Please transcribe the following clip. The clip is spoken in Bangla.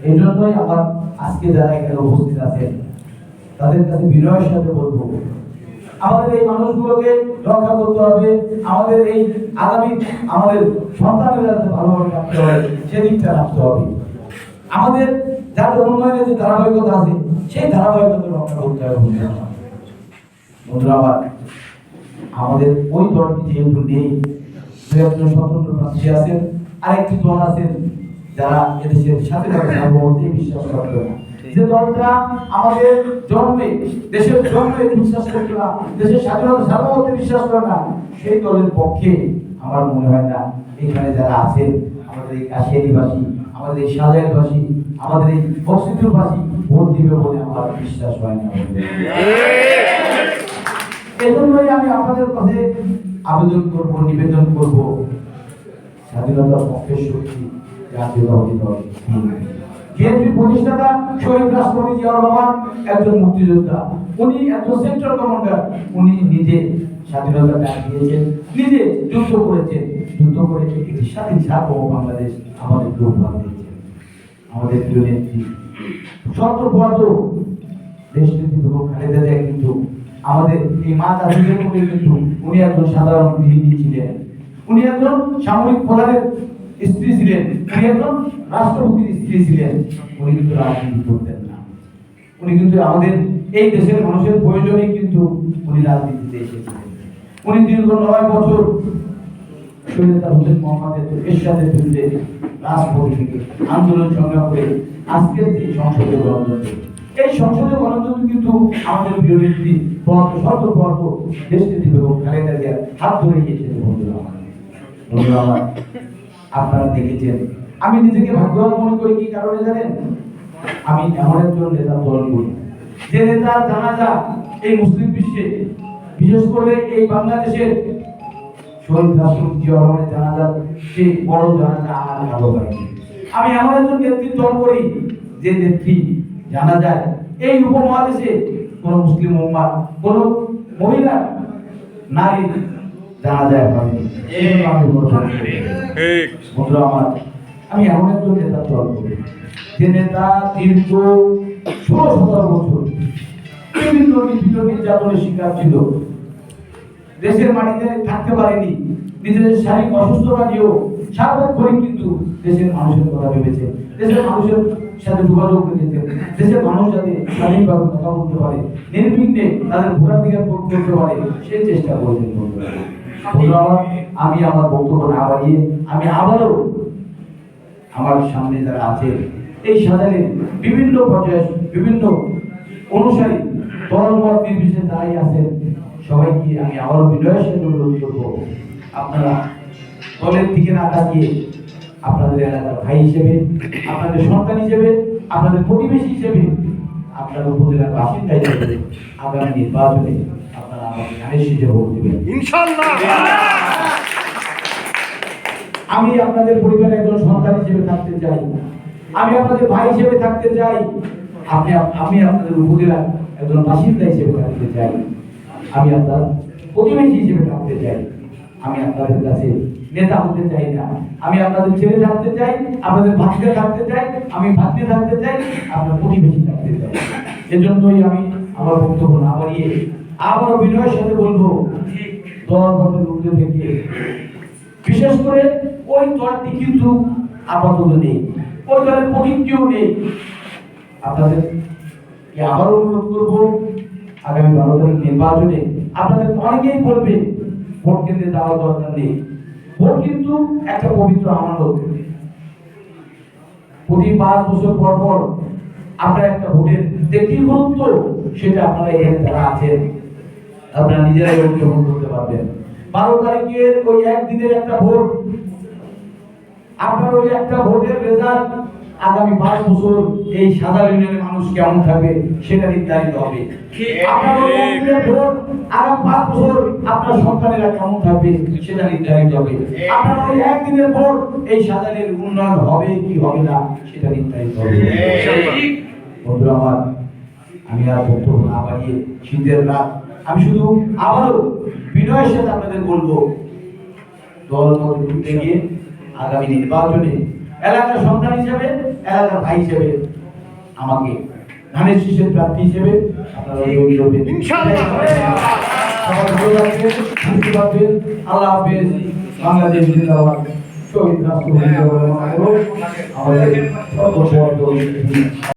এই জন্যই আমার আজকে যারা এখানে উপস্থিত আছেন তাদের কাছে বিনয়ের সাথে বলবো, আমাদের এই মানুষগুলোকে রক্ষা করতে হবে, আমাদের এই আগামী আমাদের সন্তানের যাতে ভালোভাবে রাখতে হবে সেদিকটা রাখতে হবে, আমাদের যাতে উন্নয়নের যে ধারাবাহিকতা আছে সেই ধারাবাহিকতা রক্ষা করতে হবে। বন্ধুরা আমার, আমাদের ওই দলটি যেহেতু নেই, দু একজন স্বতন্ত্র প্রার্থী আছেন, আরেকটি দল আছেন যারা এদেশের স্বাধীনতা সার্বভৌমত্বে বিশ্বাস করত না, যে দলটা আমাদের জন্মে দেশের জন্মে বিশ্বাস করত না, দেশের স্বাধীনতা সার্বভৌমত্বে বিশ্বাস করে না, সেই দলের পক্ষে আমার মনে হয় না এখানে যারা আছেন আমাদের এই কাশিয়ানীবাসী, আমাদের এই সাজাইবাসী, আমাদের এই বক্সিপুরবাসী ভোট দিবে বলে আমার বিশ্বাস হয় না। এজন্যই আমি আপনাদের কাছে আবেদন করব, নিবেদন করব, স্বাধীনতার পক্ষের শক্তি জাতীয়তাবাদী দল বিএনপি প্রতিষ্ঠাতা শহীদ রাষ্ট্রপতি জিয়াউর রহমান একজন মুক্তিযোদ্ধা, উনি একজন সেক্টর কমান্ডার, উনি নিজে স্বাধীনতা ডাক দিয়েছেন, নিজে যুদ্ধ করেছেন, যুদ্ধ করে একটি স্বাধীন সার্বভৌম বাংলাদেশ আমাদেরকে উপহার দিয়েছেন। আমাদের প্রিয় নেত্রী সর্বপ্রথম দেশ নেত্রী বেগম খালেদা জিয়া কিন্তু আমাদের এই মা চাষিদের মধ্যে কিন্তু উনি একজন সাধারণ গৃহিণী ছিলেন, উনি একজন সামরিক প্রধানের স্ত্রী ছিলেন, উনি একজন রাষ্ট্রপতির স্ত্রী ছিলেন, উনি কিন্তু রাজনীতি করতেন না, উনি কিন্তু আমাদের এই দেশের মানুষের প্রয়োজনে কিন্তু উনি রাজনীতিতে এসেছিলেন। উনি দীর্ঘ 9 বছর শহীদ হোসেন মোহাম্মদের এরশাদের বিরুদ্ধে রাজপথে থেকে আন্দোলন সংগ্রাম করে আজকের যে সংসদীয় গণতন্ত্র, এই সংসদীয় গণতন্ত্র কিন্তু আমাদের প্রিয় নেত্রী সর্বপ্রথম দেশ নেত্রী বেগম খালেদা জিয়ার হাত ধরে গিয়েছিলেন। বন্ধুরা আমার, আপনারা দেখেছেন আমি নিজেকে ভাগ্যবান মনে করি, কি কারণে জানেন? আমি এমন একজন নেতা দল করি যে নেতার জানাজা এই মুসলিম বিশ্বে, বিশেষ করে এই বাংলাদেশের শহীদ রাষ্ট্রপতি জিয়াউর রহমানের জানাজা যে বড় জানাজা আর ভালো পাইনি। আমি এমন একজন নেতৃত্ব দল করি যে নেত্রী জানা যায় এই উপমহাদেশে কোন মুসলিম উম্মাহ, কোন মহিলা, নারী জানা যায় হয়নি। বন্ধুরা আমার, আমি এমন একজন নেতা দল করি যে নেতা দীর্ঘ 16-17 বছর বিভিন্ন নির্যাতনের শিকার ছিল, দেশের মাটিতে থাকতে পারেনি, নিজেদের শারীরিক অসুস্থতা নিয়েও সার্বক্ষণিক কিন্তু দেশের মানুষের কথা ভেবেছে, দেশের মানুষের সাথে যোগাযোগ রেখেছে, দেশের মানুষ যাতে স্বাধীনভাবে কথা বলতে পারে, নির্বিঘ্নে তাদের ভোটাধিকার প্রয়োগ করতে পারে সেই চেষ্টা করেছেন। বন্ধুরা, আমি আমার বক্তব্য না বাড়িয়ে আমি আবারও আমার সামনে যারা আছে এই সাজানের বিভিন্ন পর্যায়ে বিভিন্ন অনুসারী দলমত নির্বিশেষে দাঁড়িয়ে আছেন, সবাইকে আমি আবারও বিনয়ের সাথে অনুরোধ করবো, আপনারা দলের দিকে না তাকিয়ে আপনাদের এলাকার ভাই হিসেবে, আপনাদের সন্তান হিসেবে, আপনাদের প্রতিবেশী হিসেবে, আপনার উপজেলার বাসিন্দা হিসেবে আগামী নির্বাচনে আপনারা আমাকে ধানের শীষে ভোট দেবেন ইনশাআল্লাহ। আমি আপনাদের পরিবারের একজন সন্তান হিসেবে থাকতে চাই, আমি আপনাদের ভাই হিসেবে থাকতে চাই, আমি আপনাদের উপজেলার একজন বাসিন্দা হিসেবে থাকতে চাই, আমি আপনার প্রতিবেশী হিসেবে থাকতে চাই। আমি আপনাদের কাছে নেতা হতে চাই না, আমি আপনাদের ছেলে থাকতে চাই, আপনাদের ভাতিজা থাকতে চাই, আমি ভাতিজা থাকতে চাই, আপনার প্রতিবেশী থাকতে চাই। এজন্যই আমি আমার বক্তব্য না বাড়িয়ে আবারও বিনয়ের সাথে বলবো, দল মতের ঊর্ধ্বে থেকে বিশেষ করে ওই দলটি কিন্তু আপাতত নেই, ওই দলের প্রতিক্রিয়াও নেই। আপনাদের আবারও অনুরোধ করবো, আগামী 12 তারিখ নির্বাচনে আপনাদের অনেকেই বলবে ভোট কেন্দ্রে যাওয়ার দরকার নেই। ভোট কিন্তু একটা পবিত্র আমানত, প্রতি 5 বছর পর পর আপনারা একটা ভোটের দেখি গুরুত্ব, সেটা আপনারা এখানে যারা আছেন আপনারা নিজেরাই অনুধাবন করতে পারবেন। 12 তারিখের ওই একদিনের একটা ভোট, আপনার ওই একটা ভোটের রেজাল্ট আগামী 5 বছর এই সাধারণ ইউনিয়নের মানুষ কেমন থাকবে সেটা নির্ধারিত হবে। আপনার ওই একদিনের ভোট আগামী 5 বছর আপনার সন্তানেরা কেমন থাকবে সেটা নির্ধারিত হবে। আপনার ওই একদিনের ভোট এই সাধারণের উন্নয়ন হবে কি হবে না সেটা নির্ধারিত হবে। বন্ধুরা আমার, আমি আর বক্তব্য না বাড়িয়ে শীতের রাত আমি শুধু আবারও বিনয়ের সাথে আপনাদের বলবো, দল মত ঘুরতে গিয়ে আগামী নির্বাচনে এলাকার সন্তান হিসেবে, এলাকার ভাই হিসেবে আমাকে ধানের শীষের প্রার্থী হিসেবে আপনারা জয়ী করবেন ইনশাআল্লাহ। সবাই ভালো থাকবেন, সুস্থ থাকবেন। আল্লাহ হাফেজ। বাংলাদেশ জিন্দাবাদ। শহীদ রাষ্ট্রপতি আমাদের সর্বসম্মত